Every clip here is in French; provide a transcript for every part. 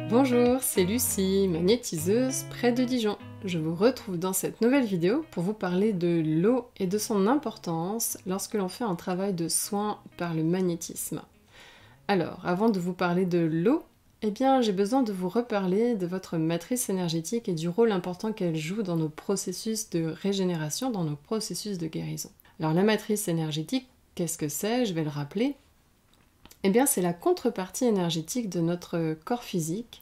Bonjour, c'est Lucie, magnétiseuse près de Dijon. Je vous retrouve dans cette nouvelle vidéo pour vous parler de l'eau et de son importance lorsque l'on fait un travail de soin par le magnétisme. Alors, avant de vous parler de l'eau, j'ai besoin de vous reparler de votre matrice énergétique et du rôle important qu'elle joue dans nos processus de régénération, dans nos processus de guérison. Alors la matrice énergétique, qu'est-ce que c'est? Je vais le rappeler. C'est la contrepartie énergétique de notre corps physique.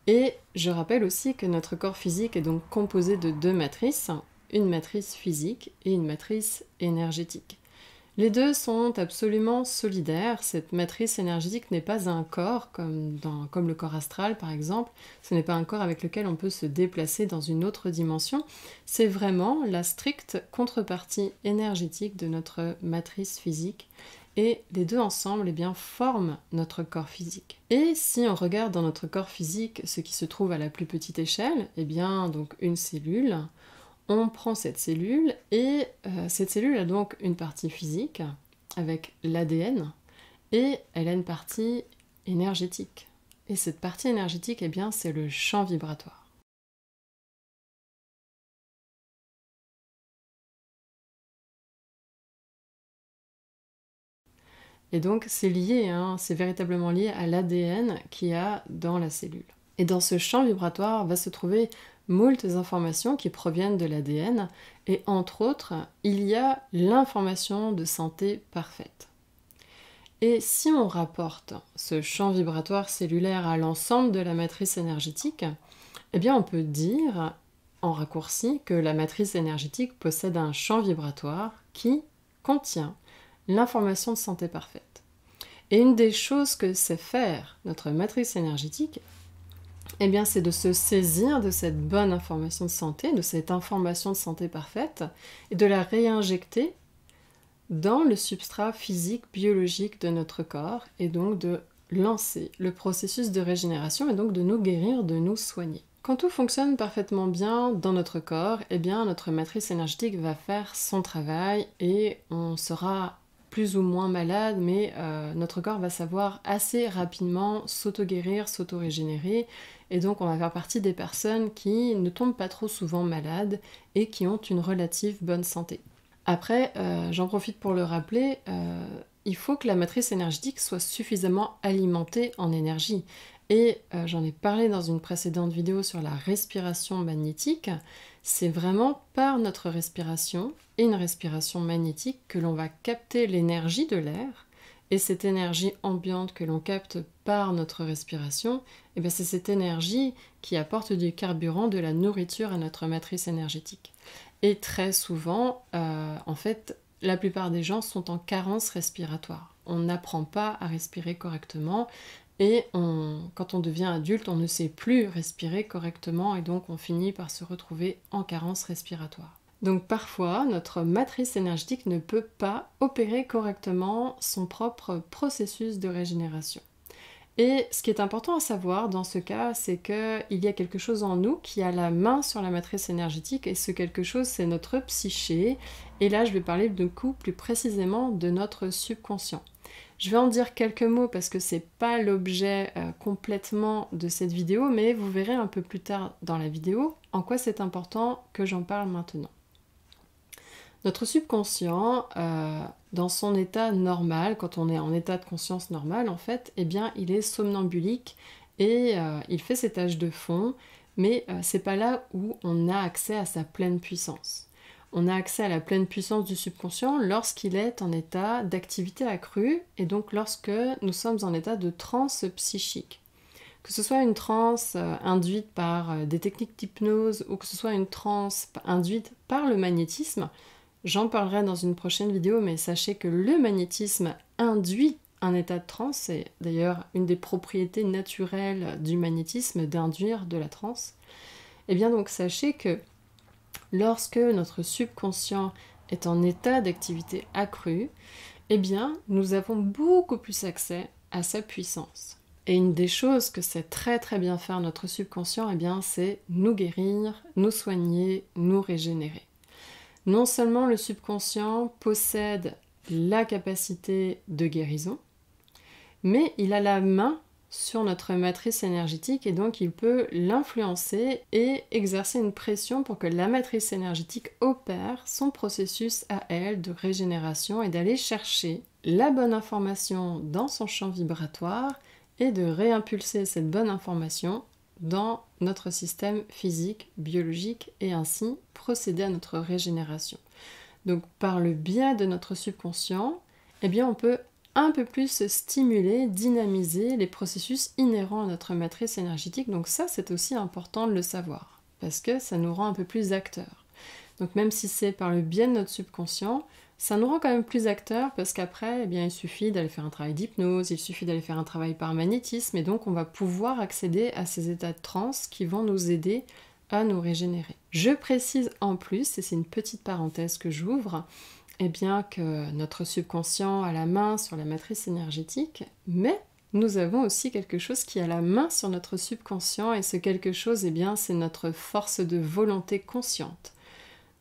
Et je rappelle aussi que notre corps physique est donc composé de deux matrices, une matrice physique et une matrice énergétique. Les deux sont absolument solidaires. Cette matrice énergétique n'est pas un corps, comme le corps astral par exemple. Ce n'est pas un corps avec lequel on peut se déplacer dans une autre dimension. C'est vraiment la stricte contrepartie énergétique de notre matrice physique. Et les deux ensemble forment notre corps physique. Et si on regarde dans notre corps physique ce qui se trouve à la plus petite échelle, donc une cellule, on prend cette cellule et cette cellule a donc une partie physique avec l'ADN et elle a une partie énergétique. Et cette partie énergétique, c'est le champ vibratoire. Et donc c'est lié, c'est véritablement lié à l'ADN qu'il y a dans la cellule. Et dans ce champ vibratoire va se trouver moult informations qui proviennent de l'ADN, et entre autres, il y a l'information de santé parfaite. Et si on rapporte ce champ vibratoire cellulaire à l'ensemble de la matrice énergétique, on peut dire, en raccourci, que la matrice énergétique possède un champ vibratoire qui contient l'information de santé parfaite. Et une des choses que sait faire notre matrice énergétique, c'est de se saisir de cette bonne information de santé, de cette information de santé parfaite, et de la réinjecter dans le substrat physique, biologique de notre corps, et donc de lancer le processus de régénération, et donc de nous guérir, de nous soigner. Quand tout fonctionne parfaitement bien dans notre corps, notre matrice énergétique va faire son travail, et on sera plus ou moins malade, mais notre corps va savoir assez rapidement s'auto-guérir, s'auto-régénérer, et donc on va faire partie des personnes qui ne tombent pas trop souvent malades et qui ont une relative bonne santé. Après, j'en profite pour le rappeler, il faut que la matrice énergétique soit suffisamment alimentée en énergie. Et j'en ai parlé dans une précédente vidéo sur la respiration magnétique. C'est vraiment par notre respiration et une respiration magnétique que l'on va capter l'énergie de l'air. Et cette énergie ambiante que l'on capte par notre respiration, c'est cette énergie qui apporte du carburant, de la nourriture à notre matrice énergétique. Et très souvent, la plupart des gens sont en carence respiratoire. On n'apprend pas à respirer correctement. Et quand on devient adulte, on ne sait plus respirer correctement et donc on finit par se retrouver en carence respiratoire. Donc parfois, notre matrice énergétique ne peut pas opérer correctement son propre processus de régénération. Et ce qui est important à savoir dans ce cas, c'est qu'il y a quelque chose en nous qui a la main sur la matrice énergétique, et ce quelque chose, c'est notre psyché. Et là, je vais parler du coup plus précisément de notre subconscient. Je vais en dire quelques mots parce que c'est pas l'objet complètement de cette vidéo, mais vous verrez un peu plus tard dans la vidéo en quoi c'est important que j'en parle maintenant. Notre subconscient, dans son état normal, quand on est en état de conscience normal, il est somnambulique et il fait ses tâches de fond, mais c'est pas là où on a accès à sa pleine puissance. On a accès à la pleine puissance du subconscient lorsqu'il est en état d'activité accrue, et donc lorsque nous sommes en état de transe psychique. Que ce soit une transe induite par des techniques d'hypnose ou que ce soit une transe induite par le magnétisme, j'en parlerai dans une prochaine vidéo, mais sachez que le magnétisme induit un état de transe. C'est d'ailleurs une des propriétés naturelles du magnétisme d'induire de la transe. Donc sachez que lorsque notre subconscient est en état d'activité accrue, nous avons beaucoup plus accès à sa puissance. Et une des choses que sait très très bien faire notre subconscient, c'est nous guérir, nous soigner, nous régénérer. Non seulement le subconscient possède la capacité de guérison, mais il a la main sur notre matrice énergétique et donc il peut l'influencer et exercer une pression pour que la matrice énergétique opère son processus à elle de régénération et d'aller chercher la bonne information dans son champ vibratoire et de réimpulser cette bonne information dans notre système physique, biologique et ainsi procéder à notre régénération. Donc par le biais de notre subconscient, eh bien on peut un peu plus stimuler, dynamiser les processus inhérents à notre matrice énergétique. Donc ça, c'est aussi important de le savoir, parce que ça nous rend un peu plus acteurs. Donc même si c'est par le biais de notre subconscient, ça nous rend quand même plus acteurs, parce qu'après, eh bien, il suffit d'aller faire un travail d'hypnose, il suffit d'aller faire un travail par magnétisme, et donc on va pouvoir accéder à ces états de transe qui vont nous aider à nous régénérer. Je précise en plus, et c'est une petite parenthèse que j'ouvre, eh bien que notre subconscient a la main sur la matrice énergétique, mais nous avons aussi quelque chose qui a la main sur notre subconscient, et ce quelque chose, eh bien, c'est notre force de volonté consciente.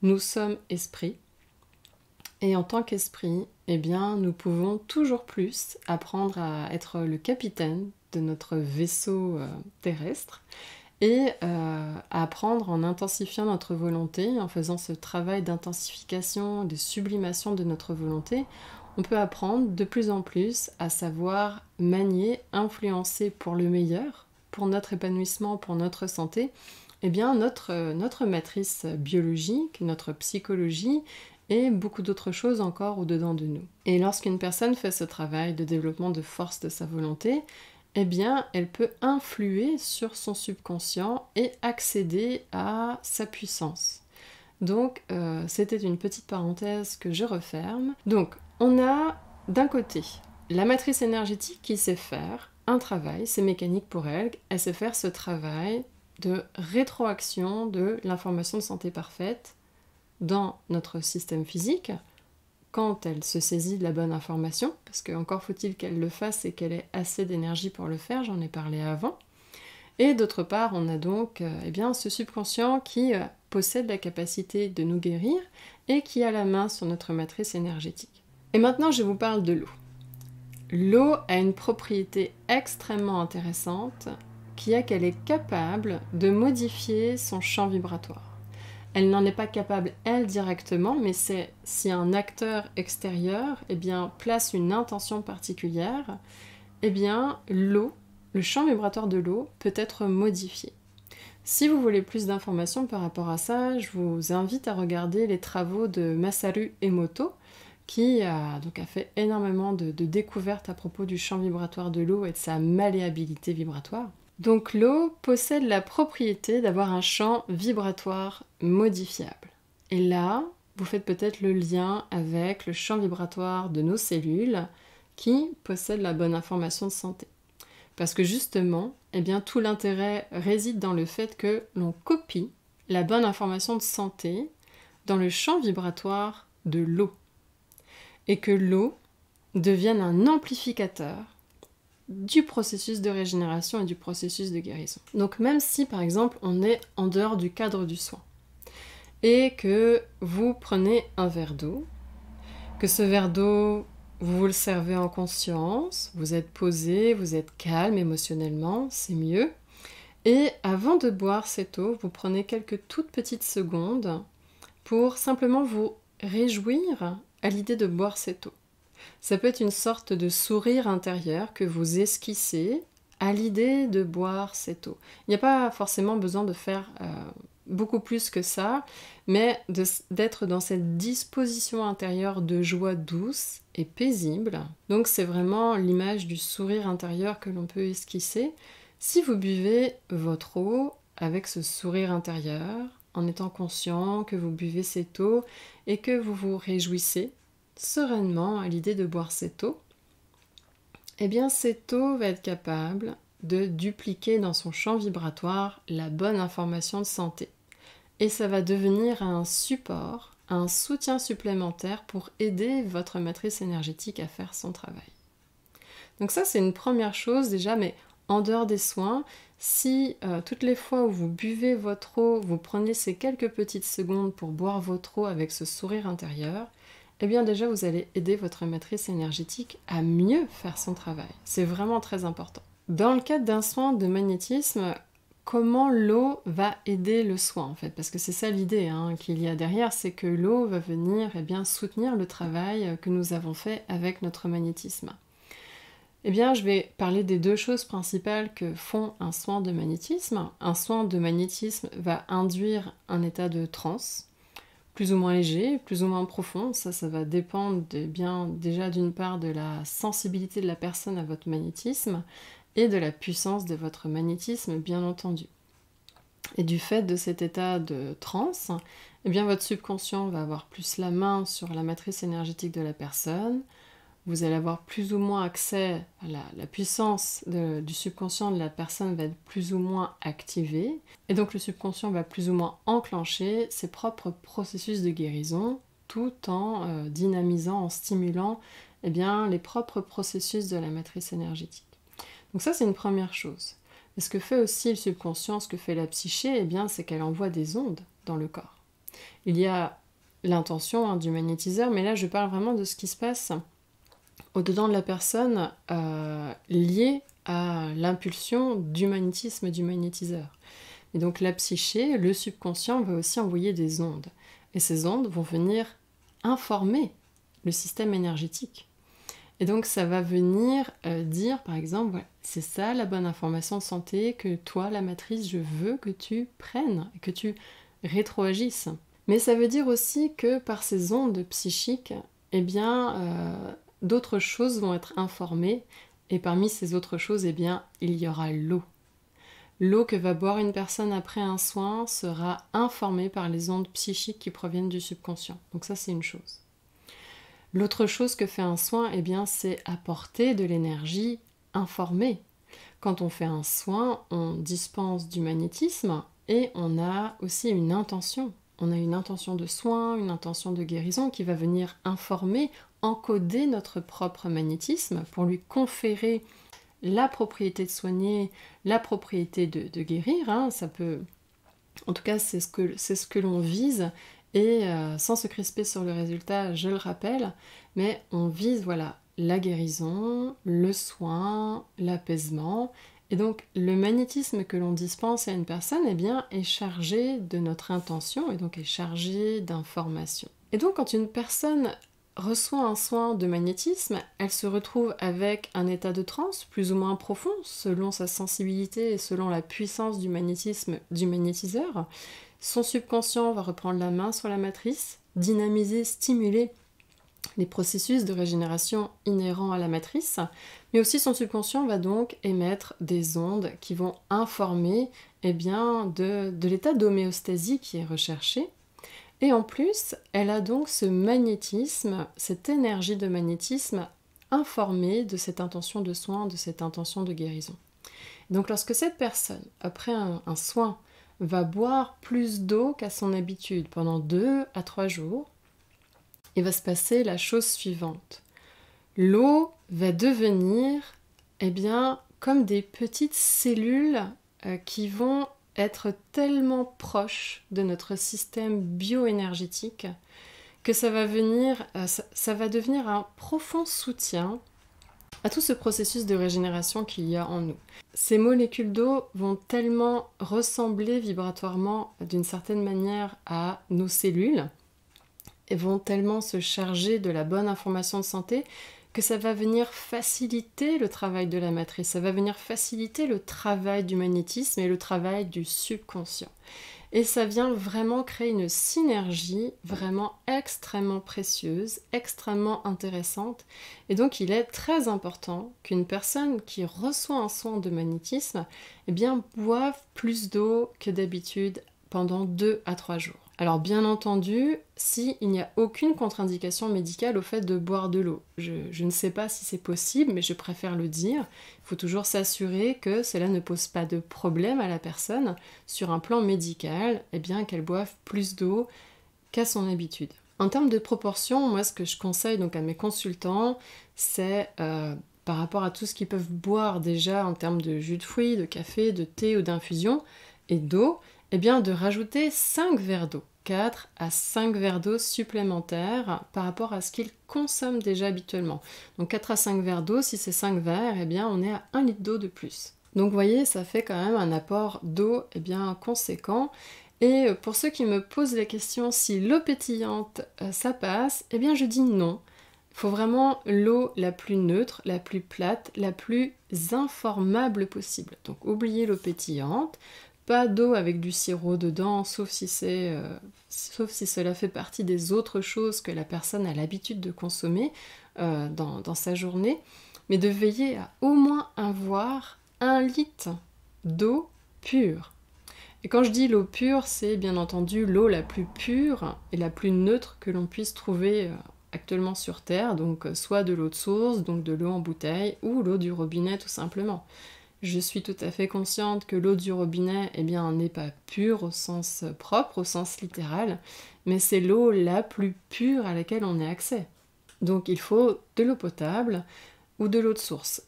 Nous sommes esprit, et en tant qu'esprit, eh bien, nous pouvons toujours plus apprendre à être le capitaine de notre vaisseau terrestre, et apprendre en intensifiant notre volonté, en faisant ce travail d'intensification, de sublimation de notre volonté, on peut apprendre de plus en plus à savoir manier, influencer pour le meilleur, pour notre épanouissement, pour notre santé, eh bien notre matrice biologique, notre psychologie et beaucoup d'autres choses encore au-dedans de nous. Et lorsqu'une personne fait ce travail de développement de force de sa volonté, eh bien, elle peut influer sur son subconscient et accéder à sa puissance. Donc, c'était une petite parenthèse que je referme. Donc, on a d'un côté la matrice énergétique qui sait faire un travail, c'est mécanique pour elle, elle sait faire ce travail de rétroaction de l'information de santé parfaite dans notre système physique, quand elle se saisit de la bonne information, parce qu'encore faut-il qu'elle le fasse et qu'elle ait assez d'énergie pour le faire, j'en ai parlé avant. Et d'autre part, on a donc eh bien, ce subconscient qui possède la capacité de nous guérir et qui a la main sur notre matrice énergétique. Et maintenant, je vous parle de l'eau. L'eau a une propriété extrêmement intéressante qui est qu'elle est capable de modifier son champ vibratoire. Elle n'en est pas capable, elle, directement, mais c'est si un acteur extérieur eh bien, place une intention particulière, eh bien, l'eau, le champ vibratoire de l'eau peut être modifié. Si vous voulez plus d'informations par rapport à ça, je vous invite à regarder les travaux de Masaru Emoto, qui a fait énormément de découvertes à propos du champ vibratoire de l'eau et de sa malléabilité vibratoire. Donc l'eau possède la propriété d'avoir un champ vibratoire modifiable. Et là, vous faites peut-être le lien avec le champ vibratoire de nos cellules qui possèdent la bonne information de santé. Parce que justement, eh bien, tout l'intérêt réside dans le fait que l'on copie la bonne information de santé dans le champ vibratoire de l'eau. Et que l'eau devienne un amplificateur du processus de régénération et du processus de guérison. Donc même si par exemple on est en dehors du cadre du soin et que vous prenez un verre d'eau, que ce verre d'eau vous le servez en conscience, vous êtes posé, vous êtes calme émotionnellement, c'est mieux, et avant de boire cette eau, vous prenez quelques toutes petites secondes pour simplement vous réjouir à l'idée de boire cette eau. Ça peut être une sorte de sourire intérieur que vous esquissez à l'idée de boire cette eau. Il n'y a pas forcément besoin de faire beaucoup plus que ça, mais d'être dans cette disposition intérieure de joie douce et paisible. Donc c'est vraiment l'image du sourire intérieur que l'on peut esquisser. Si vous buvez votre eau avec ce sourire intérieur, en étant conscient que vous buvez cette eau et que vous vous réjouissez sereinement à l'idée de boire cette eau, eh bien cette eau va être capable de dupliquer dans son champ vibratoire la bonne information de santé. Et ça va devenir un support, un soutien supplémentaire pour aider votre matrice énergétique à faire son travail. Donc ça c'est une première chose déjà, mais en dehors des soins, si toutes les fois où vous buvez votre eau, vous prenez ces quelques petites secondes pour boire votre eau avec ce sourire intérieur, eh bien déjà vous allez aider votre matrice énergétique à mieux faire son travail. C'est vraiment très important. dans le cadre d'un soin de magnétisme, comment l'eau va aider le soin en fait? Parce que c'est ça l'idée qu'il y a derrière, c'est que l'eau va venir soutenir le travail que nous avons fait avec notre magnétisme. Eh bien, je vais parler des deux choses principales que font un soin de magnétisme. Un soin de magnétisme va induire un état de transe, plus ou moins léger, plus ou moins profond. Ça va dépendre déjà d'une part de la sensibilité de la personne à votre magnétisme et de la puissance de votre magnétisme, bien entendu. Et du fait de cet état de transe, eh bien votre subconscient va avoir plus la main sur la matrice énergétique de la personne. Vous allez avoir plus ou moins accès à la puissance du subconscient de la personne va être plus ou moins activée. Et donc le subconscient va plus ou moins enclencher ses propres processus de guérison tout en dynamisant, en stimulant les propres processus de la matrice énergétique. Donc ça, c'est une première chose. Et ce que fait aussi le subconscient, ce que fait la psyché, c'est qu'elle envoie des ondes dans le corps. Il y a l'intention du magnétiseur, mais là, je parle vraiment de ce qui se passe au-dedans de la personne liée à l'impulsion du magnétisme du magnétiseur. Et donc la psyché, le subconscient, va aussi envoyer des ondes. Et ces ondes vont venir informer le système énergétique. Et donc ça va venir dire, par exemple, voilà, c'est ça la bonne information de santé que toi, la matrice, je veux que tu prennes, que tu rétroagisses. Mais ça veut dire aussi que par ces ondes psychiques, d'autres choses vont être informées, et parmi ces autres choses, il y aura l'eau. L'eau que va boire une personne après un soin sera informée par les ondes psychiques qui proviennent du subconscient. Donc ça, c'est une chose. L'autre chose que fait un soin, c'est apporter de l'énergie informée. Quand on fait un soin, on dispense du magnétisme et on a aussi une intention. On a une intention de soin, une intention de guérison qui va venir informer, encoder notre propre magnétisme pour lui conférer la propriété de soigner, la propriété de guérir. Ça peut... En tout cas, c'est ce que l'on vise. Et sans se crisper sur le résultat, je le rappelle, mais on vise la guérison, le soin, l'apaisement. Et donc le magnétisme que l'on dispense à une personne est chargé de notre intention et donc est chargé d'informations. Et donc quand une personne reçoit un soin de magnétisme, elle se retrouve avec un état de transe plus ou moins profond selon sa sensibilité et selon la puissance du magnétisme du magnétiseur. Son subconscient va reprendre la main sur la matrice, dynamiser, stimuler les processus de régénération inhérents à la matrice, mais aussi son subconscient va donc émettre des ondes qui vont informer de l'état d'homéostasie qui est recherché. Et en plus, elle a donc ce magnétisme, cette énergie de magnétisme informée de cette intention de soin, de cette intention de guérison. Donc lorsque cette personne, après un soin, va boire plus d'eau qu'à son habitude pendant 2 à 3 jours, il va se passer la chose suivante. L'eau va devenir comme des petites cellules qui vont être tellement proches de notre système bioénergétique que ça va devenir un profond soutien à tout ce processus de régénération qu'il y a en nous. Ces molécules d'eau vont tellement ressembler vibratoirement d'une certaine manière à nos cellules et vont tellement se charger de la bonne information de santé que ça va venir faciliter le travail de la matrice, ça va venir faciliter le travail du magnétisme et le travail du subconscient. Et ça vient vraiment créer une synergie vraiment extrêmement précieuse, extrêmement intéressante. Et donc il est très important qu'une personne qui reçoit un soin de magnétisme boive plus d'eau que d'habitude pendant 2 à 3 jours. Alors bien entendu, s'il n'y a aucune contre-indication médicale au fait de boire de l'eau. Je ne sais pas si c'est possible, mais je préfère le dire. Il faut toujours s'assurer que cela ne pose pas de problème à la personne sur un plan médical, qu'elle boive plus d'eau qu'à son habitude. En termes de proportion, moi ce que je conseille donc à mes consultants, c'est par rapport à tout ce qu'ils peuvent boire déjà en termes de jus de fruits, de café, de thé ou d'infusion et d'eau, de rajouter 5 verres d'eau. 4 à 5 verres d'eau supplémentaires par rapport à ce qu'il consomme déjà habituellement. Donc 4 à 5 verres d'eau, si c'est 5 verres, eh bien on est à 1 litre d'eau de plus. Donc vous voyez, ça fait quand même un apport d'eau bien conséquent. Et pour ceux qui me posent la question si l'eau pétillante ça passe, eh bien je dis non. Il faut vraiment l'eau la plus neutre, la plus plate, la plus informable possible. Donc oubliez l'eau pétillante, pas d'eau avec du sirop dedans, sauf si cela fait partie des autres choses que la personne a l'habitude de consommer dans sa journée, mais de veiller à au moins avoir 1 litre d'eau pure. Et quand je dis l'eau pure, c'est bien entendu l'eau la plus pure et la plus neutre que l'on puisse trouver actuellement sur Terre, donc soit de l'eau de source, donc de l'eau en bouteille, ou l'eau du robinet tout simplement. Je suis tout à fait consciente que l'eau du robinet, n'est pas pure au sens propre, au sens littéral, mais c'est l'eau la plus pure à laquelle on ait accès. Donc il faut de l'eau potable ou de l'eau de source.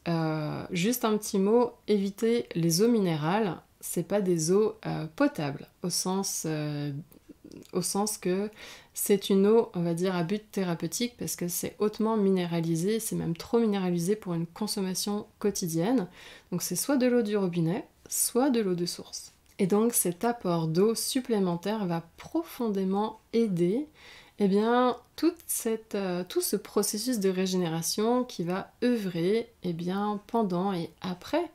Juste un petit mot, évitez les eaux minérales, c'est pas des eaux potables, au sens que c'est une eau, on va dire, à but thérapeutique parce que c'est hautement minéralisé, c'est même trop minéralisé pour une consommation quotidienne. Donc c'est soit de l'eau du robinet, soit de l'eau de source. Et donc cet apport d'eau supplémentaire va profondément aider tout ce processus de régénération qui va œuvrer pendant et après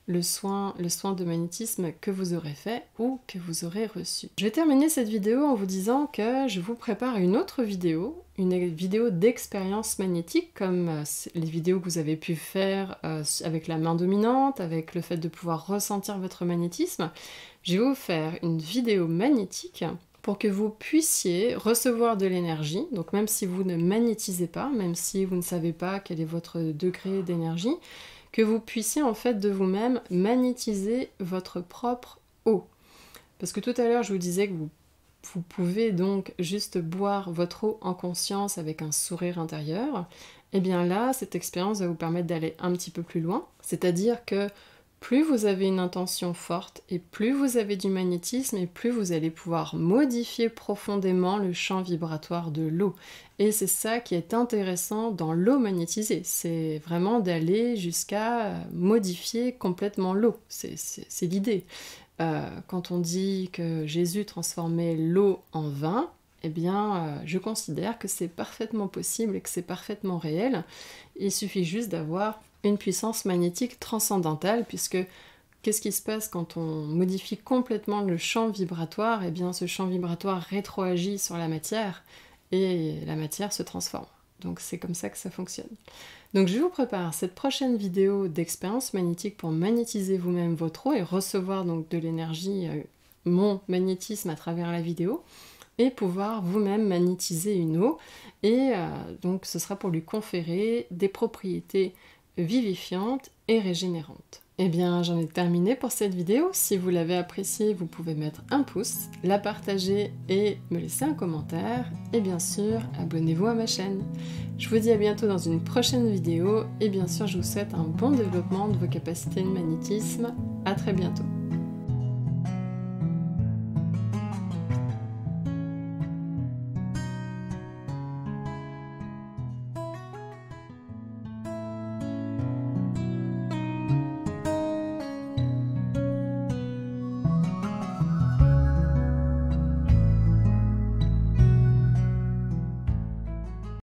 le soin de magnétisme que vous aurez fait ou que vous aurez reçu. Je vais terminer cette vidéo en vous disant que je vous prépare une autre vidéo, une vidéo d'expérience magnétique comme les vidéos que vous avez pu faire avec la main dominante, avec le fait de pouvoir ressentir votre magnétisme. Je vais vous faire une vidéo magnétique pour que vous puissiez recevoir de l'énergie, donc même si vous ne magnétisez pas, même si vous ne savez pas quel est votre degré d'énergie, que vous puissiez en fait de vous-même magnétiser votre propre eau. Parce que tout à l'heure je vous disais que vous pouvez donc juste boire votre eau en conscience avec un sourire intérieur. Et bien là, cette expérience va vous permettre d'aller un petit peu plus loin, c'est-à-dire que plus vous avez une intention forte et plus vous avez du magnétisme et plus vous allez pouvoir modifier profondément le champ vibratoire de l'eau. Et c'est ça qui est intéressant dans l'eau magnétisée, c'est vraiment d'aller jusqu'à modifier complètement l'eau, c'est l'idée. Quand on dit que Jésus transformait l'eau en vin, je considère que c'est parfaitement possible et que c'est parfaitement réel. Il suffit juste d'avoir une puissance magnétique transcendantale, puisque qu'est-ce qui se passe quand on modifie complètement le champ vibratoire? Ce champ vibratoire rétroagit sur la matière et la matière se transforme. Donc c'est comme ça que ça fonctionne. Donc je vous prépare cette prochaine vidéo d'expérience magnétique pour magnétiser vous-même votre eau et recevoir donc de l'énergie, mon magnétisme à travers la vidéo, et pouvoir vous-même magnétiser une eau. Et donc ce sera pour lui conférer des propriétés vivifiante et régénérante. J'en ai terminé pour cette vidéo. Si vous l'avez appréciée, vous pouvez mettre un pouce, la partager et me laisser un commentaire. Et bien sûr, abonnez-vous à ma chaîne. Je vous dis à bientôt dans une prochaine vidéo. Et bien sûr, je vous souhaite un bon développement de vos capacités de magnétisme. À très bientôt.